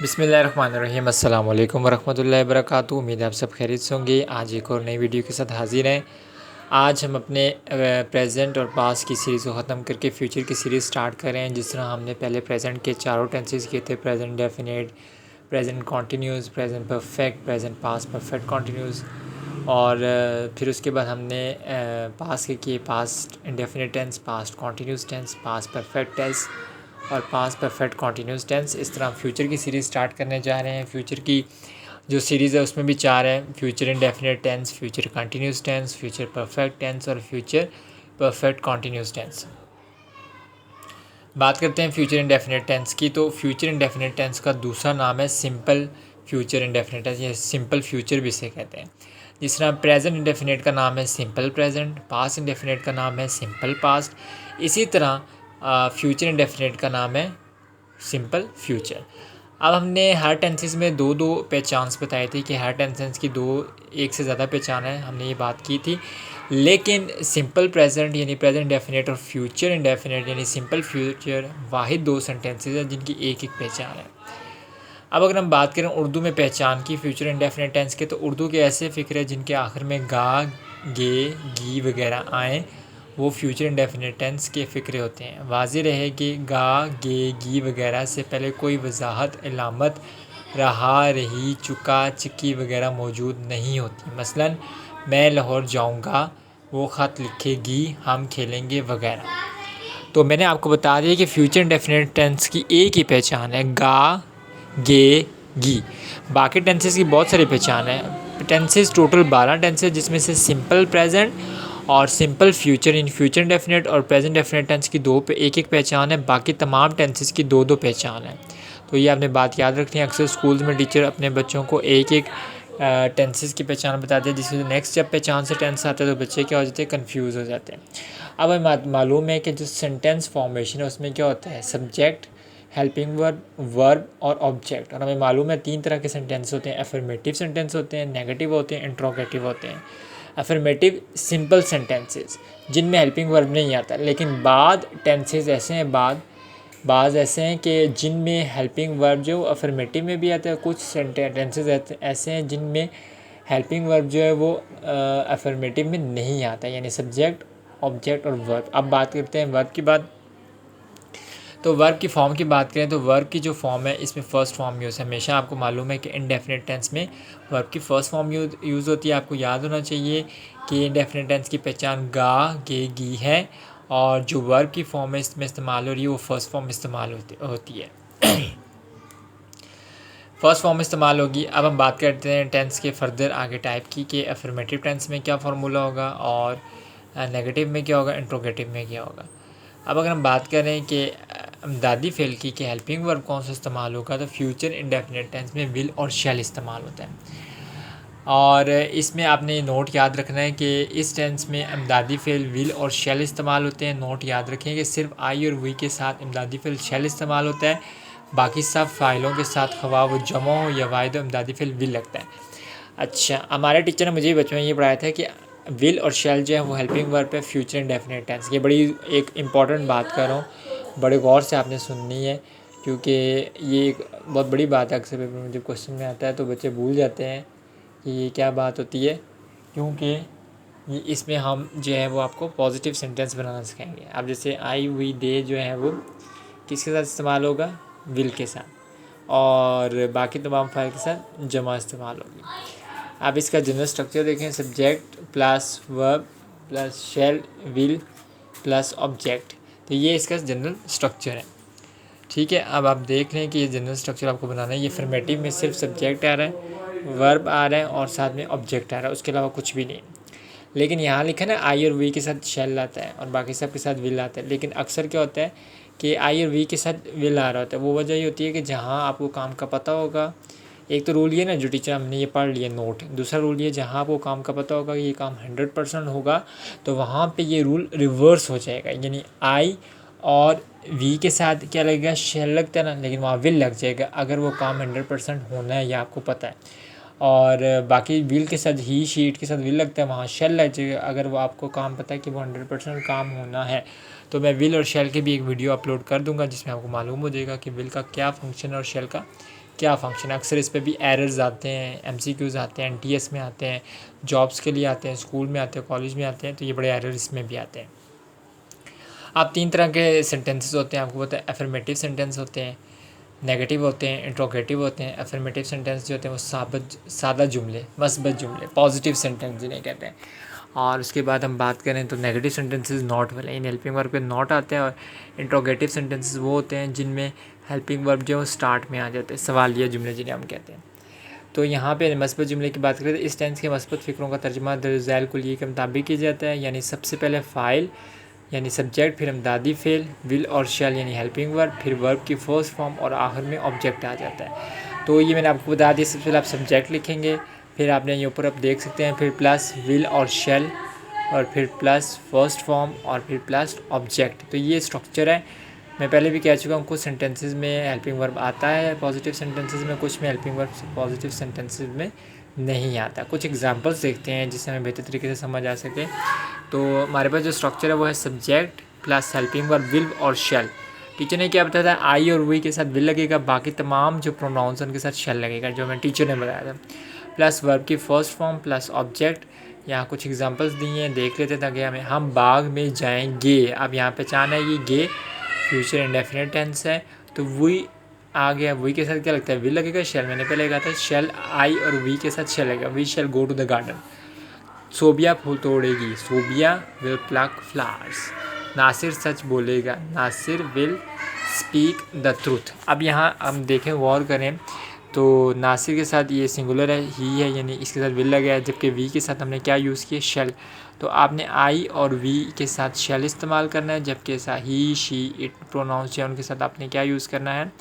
बिस्मिल्लाहिर्रहमानिर्रहीम अस्सलाम वालेकुम वरहमतुल्लाहि वबरकातुहू। उम्मीद है आप सब खैरियत से होंगे। आज एक और नई वीडियो के साथ हाजिर हैं। आज हम अपने प्रेजेंट और पास्ट की सीरीज़ को ख़त्म करके फ्यूचर की सीरीज़ स्टार्ट कर रहे हैं। जिस तरह हमने पहले प्रेजेंट के चारों टेंसेस किए थे, present definite, present continuous, present perfect, present past perfect continuous, और फिर उसके बाद हमने पास्ट के किए past indefinite tense, past continuous tense, past perfect tense और पास्ट परफेक्ट कॉन्टीन्यूस टेंस। इस तरह फ्यूचर की सीरीज़ स्टार्ट करने जा रहे हैं। फ्यूचर की जो सीरीज़ है उसमें भी चार है: future indefinite tense, future continuous tense, future perfect tense और फ्यूचर परफेक्ट कॉन्टीन्यूस टेंस। बात करते हैं फ्यूचर इंडेफिनिट टेंस की। तो फ्यूचर इंडेफिनिट टेंस का दूसरा नाम है सिंपल फ्यूचर इंडेफिनिट टेंस, या सिंपल फ्यूचर भी इसे कहते हैं। जिस तरह प्रेजेंट इंडेफिनिट का नाम है सिंपल प्रेजेंट, पास्ट इंडेफिनिट का नाम है सिंपल पास्ट, इसी तरह फ्यूचर इंडेफिनिट का नाम है सिंपल फ्यूचर। अब हमने हर टेंसेस में दो दो पहचान्स बताए थे कि हर टेंसेस की एक से ज़्यादा पहचान है, हमने ये बात की थी। लेकिन सिंपल प्रेजेंट यानी प्रेजेंट इंडेफिनिट और फ्यूचर इंडेफिनिट यानी सिंपल फ्यूचर वाहिद दो सेंटेंसेस हैं जिनकी एक एक पहचान है। अब अगर हम बात करें उर्दू में पहचान की फ्यूचर इंडेफिनिट टेंस के, तो उर्दू के ऐसे फ़िक्र है जिनके आखिर में गा, गे, गी वगैरह आएँ, वो फ्यूचर इंडेफिनिट टेंस के फ़िक्रे होते हैं। वाज़ेह रहे कि गा, गे, गी वगैरह से पहले कोई वजाहत, इलामत, रहा, रही, चुका, चिकी वगैरह मौजूद नहीं होती। मसलन मैं लाहौर जाऊंगा, वो ख़त लिखेगी, हम खेलेंगे वगैरह। तो मैंने आपको बता दिया कि फ्यूचर इंडेफिनिट टेंस की एक ही पहचान है, गा, गे, गी। बाकी टेंसेस की बहुत सारी पहचान है। टेंसेस टोटल 12 टेंसेस, जिसमें से सिंपल प्रेजेंट और simple future in future indefinite और प्रेजेंट डेफिनेट टेंस की एक एक पहचान है। बाकी तमाम टेंसेस की दो दो पहचान है। तो ये आपने बात याद रखनी है। अक्सर स्कूल्स में टीचर अपने बच्चों को एक एक टेंसेस की पहचान बताते हैं, जिसमें नेक्स्ट जब पहचान से टेंस आते हैं तो बच्चे क्या हो जाते हैं, कन्फ्यूज़ हो जाते हैं। अब हमें मालूम है कि जो सेंटेंस फॉर्मेशन है उसमें क्या होता है, सब्जेक्ट, हेल्पिंग वर्ब, वर्ब और ऑब्जेक्ट। और हमें मालूम है 3 तरह के सेंटेंस होते हैं: अफर्मेटिव सेंटेंस होते हैं, नेगेटिव होते हैं, इंट्रोगेटिव होते हैं। अफर्मेटिव सिंपल सेंटेंसेस जिनमें हेल्पिंग वर्ब नहीं आता, लेकिन बाद टेंसेस ऐसे हैं, बाज़ ऐसे हैं कि जिनमें हेल्पिंग वर्ब जो अफर्मेटिव में भी आता है। कुछ सेंटेंसेस ऐसे हैं जिनमें हेल्पिंग वर्ब जो है वो अफर्मेटिव में नहीं आता, यानी सब्जेक्ट, ऑब्जेक्ट और वर्ब। अब बात करते हैं वर्ब की बात। तो वर्ब की फॉर्म की बात करें तो वर्ब की जो फॉर्म है इसमें फ़र्स्ट फॉर्म यूज़ है। हमेशा आपको मालूम है कि इनडेफिनिट टेंस में वर्ब की फ़र्स्ट फॉर्म यूज़ होती है। आपको याद होना चाहिए कि इनडेफिनिट टेंस की पहचान गा, गे, गी है, और जो वर्ब की फॉर्म है इसमें इस्तेमाल हो रही है वो फ़र्स्ट फॉर्म इस्तेमाल होती है। फ़र्स्ट फॉर्म इस्तेमाल होगी। अब हम बात करते हैं टेंस के फर्दर आगे टाइप की, कि अफर्मेटिव टेंस में क्या फार्मूला होगा और नेगेटिव में क्या होगा, इंट्रोगेटिव में क्या होगा। अब अगर हम बात करें कि इमदादी फ़ेल की कि हेल्पिंग वर्ब कौन सा इस्तेमाल होगा, तो फ्यूचर इंडेफिनिट टेंस में विल और शैल इस्तेमाल होता है। और इसमें आपने नोट याद रखना है कि इस टेंस में इमदादी फ़ेल विल और शैल इस्तेमाल होते हैं। नोट याद रखें कि सिर्फ आई और वी के साथ इमदादी फ़ेल शैल इस्तेमाल होता है, बाकी सब फ़ाइलों के साथ खवा वो जमा हो या वाहिद इमदादी फ़ेल विल लगता है। अच्छा, हमारे टीचर ने मुझे बचपन में ये पढ़ाया था कि विल और शैल जो है वो हेल्पिंग वर्ब है फ्यूचर इंडेफिनिट टेंस। ये बड़ी एक इम्पॉर्टेंट बात कर रहा हूँ, बड़े गौर से आपने सुननी है, क्योंकि ये एक बहुत बड़ी बात है। अक्सर पेपर में जब क्वेश्चन में आता है तो बच्चे भूल जाते हैं कि ये क्या बात होती है, क्योंकि ये इसमें हम जो है वो आपको पॉजिटिव सेंटेंस बनाना सिखाएंगे। अब जैसे आई, वी, दे जो है वो किसके साथ इस्तेमाल होगा, विल के साथ, और बाकी तमाम फाइल के साथ जमा इस्तेमाल होगी। अब इसका जनरल स्ट्रक्चर देखें, subject plus verb plus shell will plus object. तो ये इसका जनरल स्ट्रक्चर है, ठीक है। अब आप देख लें कि ये जनरल स्ट्रक्चर आपको बनाना है। ये फॉर्मेटिव में सिर्फ सब्जेक्ट आ रहा है, वर्ब आ रहा है और साथ में ऑब्जेक्ट आ रहा है, उसके अलावा कुछ भी नहीं। लेकिन यहाँ लिखा ना आई और वी के साथ शैल आता है और बाकी सब के साथ विल आता है। लेकिन अक्सर क्या होता है कि आई और वी के साथ विल आ रहा होता है। वो वजह ये होती है कि जहाँ आपको काम का पता होगा, एक तो रूल ये ना जो टीचर हमने ये पढ़ लिया नोट, दूसरा रूल ये जहाँ आपको काम का पता होगा कि ये काम 100% होगा तो वहाँ पे ये रूल रिवर्स हो जाएगा, यानी आई और वी के साथ क्या लगेगा, शैल लगता है ना, लेकिन वहाँ विल लग जाएगा अगर वो काम 100% होना है या आपको पता है। और बाकी विल के साथ ही शीट के साथ विल लगता है, वहाँ शेल लग जाएगा अगर वो आपको काम पता है कि वो 100% काम होना है। तो मैं विल और शेल की भी एक वीडियो अपलोड कर दूंगा जिसमें आपको मालूम हो जाएगा कि विल का क्या फंक्शन है और शेल का क्या फंक्शन है। अक्सर इस पे भी एरर्स आते हैं, एमसीक्यूज़ आते हैं, एनटीएस में आते हैं, जॉब्स के लिए आते हैं, स्कूल में आते हैं, कॉलेज में आते हैं, तो ये बड़े एरर इसमें भी आते हैं। अब 3 तरह के सेंटेंसेस होते हैं, आपको पता है। अफर्मेटिव सेंटेंस होते हैं, नेगेटिव होते हैं, इंट्रोगेटिव होते हैं। अफर्मेटिव सेंटेंस जो होते हैं वो सादा जुमले, मस्बत जुमले, पॉजिटिव सेंटेंस जिन्हें कहते हैं। और उसके बाद हम बात करें तो नेगेटिव सेंटेंसेस नॉट वाले, इन हेल्पिंग वर्ब पे नॉट आते हैं। और इंट्रोगेटिव सेंटेंसेस वो होते हैं जिनमें हेल्पिंग वर्ब जो है स्टार्ट में आ जाते हैं, सवालिया जुमले जिन्हें हम कहते हैं। तो यहाँ पे मस्बत जुमले की बात करें तो इस टेंस के मस्बत फ़िक्रों का तर्जुमा दरज़ैल कुलिये के मुताबिक किया जाता है, यानी सबसे पहले फ़ाइल यानी सब्जेक्ट, फिर अमदादी फ़ेल, विल और शैल यानी हेल्पिंग वर्ब, फिर वर्ब की फर्स्ट फॉर्म और आखिर में ऑब्जेक्ट आ जाता है। तो ये मैंने आपको बता दिया। सबसे पहले आप सब्जेक्ट लिखेंगे, फिर आपने ये ऊपर आप देख सकते हैं, फिर प्लस विल और शैल, और फिर प्लस फर्स्ट फॉर्म, और फिर प्लस ऑब्जेक्ट। तो ये स्ट्रक्चर है। मैं पहले भी कह चुका हूँ, कुछ सेंटेंसेस में हेल्पिंग वर्ब आता है पॉजिटिव सेंटेंसेस में, कुछ में हेल्पिंग वर्ब पॉजिटिव सेंटेंसेस में नहीं आता। कुछ एग्जांपल्स देखते हैं जिससे हमें बेहतर तरीके से समझ आ सके। तो हमारे पास जो स्ट्रक्चर है वो है subject plus helping verb will और शैल। टीचर ने क्या बताया था, आई और वी के साथ विल लगेगा, बाकी तमाम जो प्रोनाउंस उनके साथ शैल लगेगा, जो हमें टीचर ने बताया था। प्लस वर्ब की फर्स्ट फॉर्म प्लस ऑब्जेक्ट। यहाँ कुछ एग्जांपल्स दिए हैं, देख लेते ताकि हम बाग में जाएंगे। अब यहाँ पहचान है ये गे फ्यूचर इंडेफिनिट टेंस है, तो वी आ गया। वी के साथ क्या लगता है, विल लगेगा। शैल मैंने पहले कहा था, शैल आई और वी के साथ शैल लगेगा। We shall go to the garden. Sobia फूल तोड़ेगी, Sobia will pluck flowers. Nasir सच बोलेगा, Nasir will speak the truth. अब यहाँ हम देखें, गौर करें तो नासिर के साथ ये सिंगुलर है, ही है, यानी इसके साथ विल लगा है, जबकि वी के साथ हमने क्या यूज़ किया, शेल। तो आपने आई और वी के साथ शेल इस्तेमाल करना है, जबकि ही शी इट प्रोनाउंस है उनके साथ आपने क्या यूज़ करना है,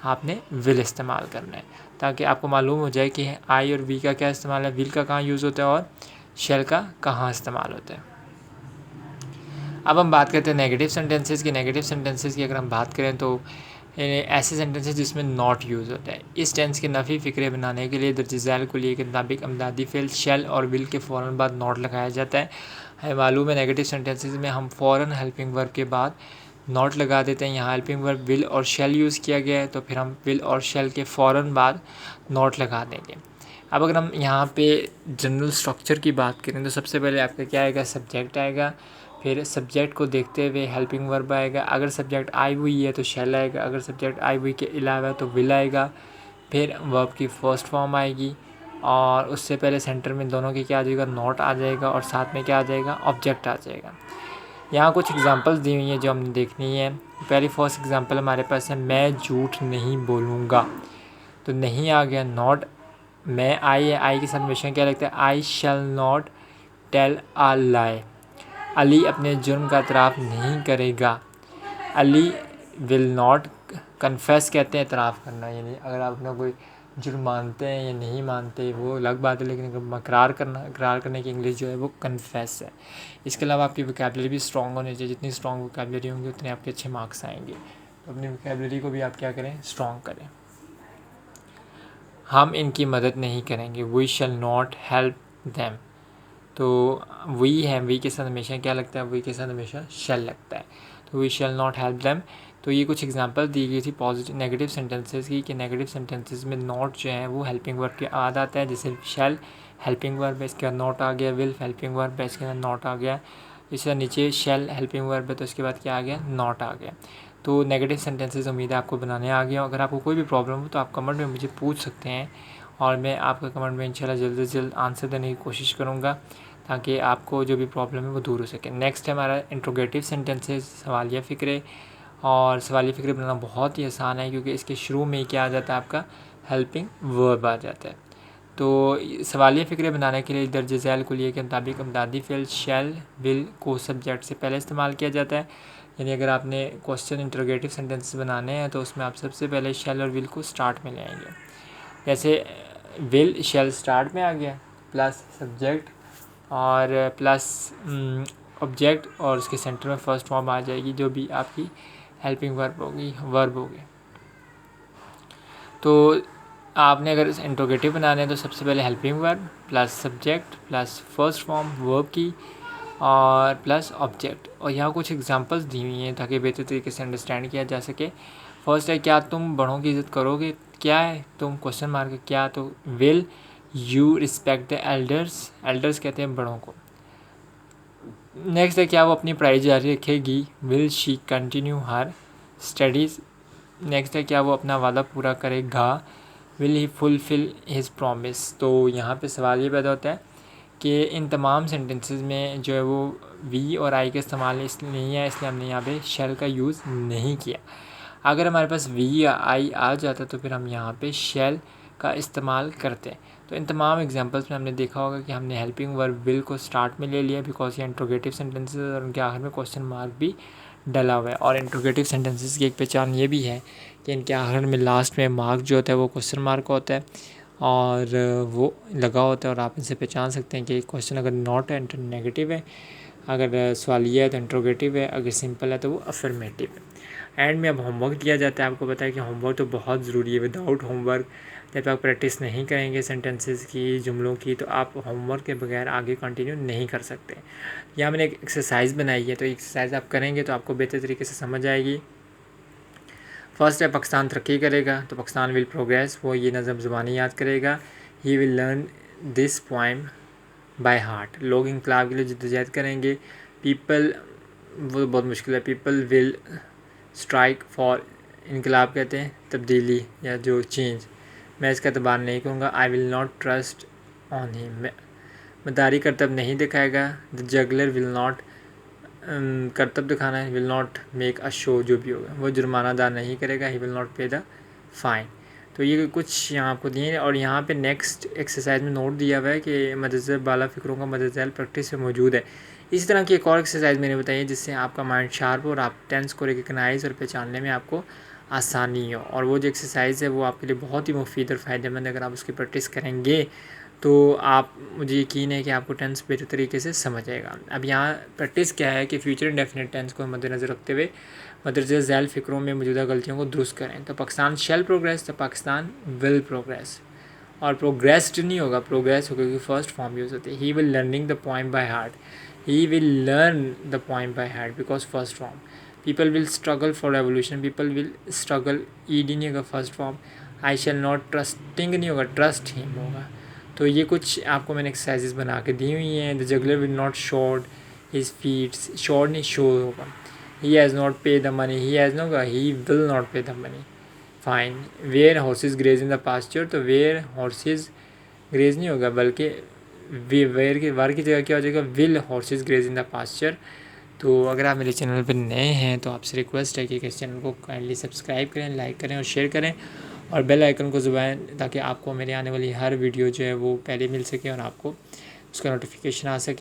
आपने विल इस्तेमाल करना है, ताकि आपको मालूम हो जाए कि आई और वी का क्या इस्तेमाल है, विल का कहाँ यूज़ होता है और शेल का कहाँ इस्तेमाल होता है। अब हम बात करते हैं नेगेटिव सेंटेंसेस की। नेगेटिव सेंटेंसेस की अगर हम बात करें तो ऐसे सेंटेंसेस जिसमें नॉट यूज़ होता है। इस टेंस के नफ़ी फ़िक्रे बनाने के लिए दर्जैल कुलिये के मुताबिक अमदादी फ़ेल शेल और विल के फ़ौरन बाद नॉट लगाया जाता है। हमें मालूम है नेगेटिव सेंटेंसेस में हम फ़ौरन हेल्पिंग वर्ब के बाद नॉट लगा देते हैं। यहाँ हेल्पिंग वर्ब विल और शेल यूज़ किया गया है, तो फिर हम विल और शेल के फ़ौरन बाद नॉट लगा देंगे। अब अगर हम यहाँ पे जनरल स्ट्रक्चर की बात करें तो सबसे पहले आपका क्या आएगा, सब्जेक्ट आएगा, फिर सब्जेक्ट को देखते हुए हेल्पिंग वर्ब आएगा। अगर सब्जेक्ट आई हुई है तो शेल आएगा, अगर सब्जेक्ट आई हुई के अलावा तो विल आएगा, फिर वर्ब की फ़र्स्ट फॉर्म आएगी, और उससे पहले सेंटर में दोनों के क्या आ जाएगा, नॉट आ जाएगा, और साथ में क्या आ जाएगा, ऑब्जेक्ट आ जाएगा। यहाँ कुछ एग्जांपल्स दी हुई हैं जो हमने देखनी है। पहली फर्स्ट एग्जांपल हमारे पास है, मैं झूठ नहीं बोलूँगा, तो नहीं आ गया, नॉट। मैं आई है, आई के साथ हमेशा क्या लगता है, आई शैल नॉट टेल अ लाई। अली अपने जुर्म का एतराफ़ नहीं करेगा, अली विल नॉट कन्फेस, कहते हैं एतराफ़ करना, यानी अगर आप अपना कोई जुर्म मानते हैं या नहीं मानते वो अलग बात है, लेकिन अगर इकरार करने की इंग्लिश जो है वो कन्फेस है। इसके अलावा आपकी वोकैबुलरी भी स्ट्रॉन्ग होनी चाहिए, जितनी स्ट्रॉन्ग वोकैबुलरी होंगी उतने आपके अच्छे मार्क्स आएंगे। तो अपनी वोकैबुलरी को भी आप क्या करें, स्ट्रॉन्ग करें। हम इनकी मदद नहीं करेंगे, we shall not help them, तो वी है, वी के साथ हमेशा क्या लगता है, वी के साथ हमेशा शैल लगता है, तो we shall not help them. तो ये कुछ एग्जांपल दी गई थी पॉजिटिव नेगेटिव सेंटेंसेस की, कि नेगेटिव सेंटेंसेस में नॉट जो है वो हेल्पिंग वर्ब के बाद आता है। जैसे शैल हेल्पिंग वर्ब है, इसके बाद नॉट आ गया, विल हेल्पिंग वर्ब है, इसके बाद नॉट आ गया, इसके नीचे शैल हेल्पिंग वर्ब है, तो इसके बाद क्या आ गया, नॉट आ गया। तो नेगेटिव सेंटेंसेस उम्मीद है आपको बनाने आ गया। अगर आपको कोई भी प्रॉब्लम हो तो आप कमेंट में मुझे पूछ सकते हैं, और मैं आपका कमेंट में इंशाल्लाह जल्द से जल्द आंसर देने की कोशिश करूँगा, ताकि आपको जो भी प्रॉब्लम है वो दूर हो सके। नेक्स्ट है हमारा इंट्रोगेटिव सेंटेंसेस, सवालिया फ़िक्रे। और सवालिया फ़िक्रे बनाना बहुत ही आसान है, क्योंकि इसके शुरू में क्या आ जाता है, आपका हेल्पिंग वर्ब आ जाता है। तो सवालिया फ़िक्रे बनाने के लिए दर्ज झैल कुलिये के मुताबिक अमदादी फ़ेल शैल विल को सब्जेक्ट से पहले इस्तेमाल किया जाता है। यानी अगर आपने क्वेश्चन इंट्रोगेटिव सेंटेंसेस बनाने हैं तो उसमें आप सबसे पहले शैल और विल को स्टार्ट में ले आएंगे। जैसे विल शैल स्टार्ट में आ गया, प्लस सब्जेक्ट और प्लस ऑब्जेक्ट, और उसके सेंटर में फर्स्ट फॉर्म आ जाएगी जो भी आपकी हेल्पिंग वर्ब होगी। तो आपने अगर इंट्रोगेटिव बनाने हैं तो सबसे पहले helping verb plus subject plus first form verb की, और प्लस ऑब्जेक्ट। और यहाँ कुछ एग्जांपल्स दी हुई हैं ताकि बेहतर तरीके से अंडरस्टैंड किया जा सके। फर्स्ट है, क्या तुम बड़ों की इज़्ज़त करोगे? क्या है तुम, क्वेश्चन मार्क, क्या, तो will you respect the elders? Elders कहते हैं बड़ों को। नेक्स्ट है, क्या वो अपनी पढ़ाई जारी रखेगी? Will she continue her studies? Next है, क्या वो अपना वादा पूरा करेगा? Will he fulfil his promise? तो यहाँ पे सवाल ये पैदा होता है कि इन तमाम सेंटेंसेस में जो है वो वी और आई का इस्तेमाल इसलिए नहीं है, इसलिए हमने यहाँ पे शैल का यूज़ नहीं किया। अगर हमारे पास वी या आई आ जाता तो फिर हम यहाँ पे शैल का इस्तेमाल करते हैं। तो इन तमाम एग्जांपल्स में हमने देखा होगा कि हमने हेल्पिंग वर्ब विल को स्टार्ट में ले लिया बिकॉज ये इंट्रोगेटिव सेंटेंसेस और उनके आखिर में क्वेश्चन मार्क भी डला हुआ है। और इंट्रोगेटिव सेंटेंसेस की एक पहचान ये भी है कि इनके आखिर में लास्ट में मार्क जो होता है वो क्वेश्चन मार्क होता है और वो लगा होता है और आप इनसे पहचान सकते हैं कि क्वेश्चन अगर नॉट है तो नेगेटिव है, अगर सवालिया है तो इंट्रोगेटिव है, अगर सिंपल है तो वो अफर्मेटिव है। एंड में अब होमवर्क दिया जाता है। आपको पता है कि होमवर्क तो बहुत ज़रूरी है। विदाउट होमवर्क जब आप प्रैक्टिस नहीं करेंगे सेंटेंसेस की, जुमलों की, तो आप होमवर्क के बगैर आगे कंटिन्यू नहीं कर सकते। यहाँ मैंने एक एक्सरसाइज बनाई है, तो एक्सरसाइज आप करेंगे तो आपको बेहतर तरीके से समझ आएगी। फर्स्ट है, पाकिस्तान तरक्की करेगा, तो पाकिस्तान विल प्रोग्रेस, वो ये नज़म ज़ुबानी याद करेगा। He will learn this poem by heart, लोग इंकलाब के लिए जद्दोजहद करेंगे। पीपल, वो बहुत मुश्किल है, पीपल विल स्ट्राइक फॉर, इनकलाब कहते हैं तब्दीली या जो चेंज, मैं इसका एतबार नहीं करूँगा। I will not trust on him, मदारी करतब नहीं दिखाएगा। द जगलर विल नॉट, करतब दिखाना है, will not make a show, जो भी होगा वो जुर्माना अदा नहीं करेगा। ही will not pay the fine. तो ये कुछ यहाँ आपको दिए हैं। और यहाँ पे नेक्स्ट एक्सरसाइज में नोट दिया हुआ है कि मदरसे बाला फ़िक्रों का मदरसा प्रैक्टिस में मौजूद है। इसी तरह की एक और एक्सरसाइज मैंने बताई है जिससे आपका माइंड शार्प हो और आप टेंस को रिकग्नाइज और पहचानने में आपको आसानी हो। और वो जो एक्सरसाइज है वो आपके लिए बहुत ही मुफीद और फ़ायदेमंद है। अगर आप उसकी प्रैक्टिस करेंगे तो आप, मुझे यकीन है कि आपको टेंस बेहतर तरीके से समझ आएगा। अब यहाँ प्रैक्टिस क्या है कि फ्यूचर इंडेफिनिट टेंस को मद्देनज़र रखते हुए मदरसे झैल फ़िक्रों में मौजूदा गलतियों को दुरुस्त करें। तो पाकिस्तान शैल प्रोग्रेस, तो पाकिस्तान विल प्रोग्रेस। और प्रोग्रेस्ड नहीं होगा, प्रोग्रेस होगा क्योंकि फर्स्ट फॉर्म यूज़ होती है। He will learning the poem by heart, he will learn the poem by heart because first form. People will struggle for revolution, people will struggle, ED नहीं होगा first form. I shall not trusting नहीं होगा, trust him होगा। तो ये कुछ आपको मैंने एक्सरसाइजेस बना के दी हुई हैं। द जगलर विल नॉट शॉर्ट हिज फीट्स, शॉर्ट नहीं शो होगा। He has not pay the money, he has no, he will not pay the money, fine. Where horses graze in the pasture, तो where horses graze नहीं होगा बल्कि where के वार की जगह क्या हो जाएगा, will horses graze in the pasture. तो अगर आप मेरे चैनल पर नए हैं तो आपसे रिक्वेस्ट है कि इस चैनल को काइंडली सब्सक्राइब करें, लाइक करें और शेयर करें और बेल आइकन को दबाएं ताकि आपको मेरे आने वाली हर वीडियो जो है वो पहले मिल सके और आपको उसका नोटिफिकेशन आ सके।